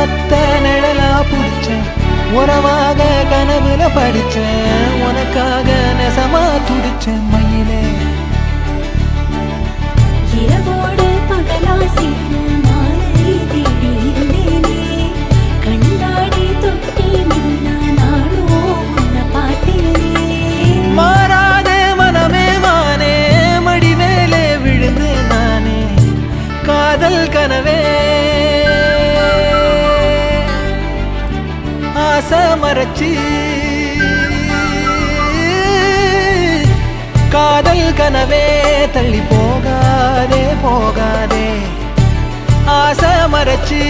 ஒத்த நிழலா புடிச்சேன் உறவாக கனவுல படிச்சேன் உனக்காக நெசமா துடிச்சேன் மயிலே இரவோடு பகலா சேர மாலை தேடி இருந்தேனே கண்டாடி தொட்டி நின்னா நானோ உன்னை பார்த்தேனே மாறாதே மனமே மானே மடி மேலே விழுந்து நானே காதல் கனவே ஆசை மறைச்சி காதல் கனவே தள்ளி போகாதே போகாதே ஆசை மறைச்சி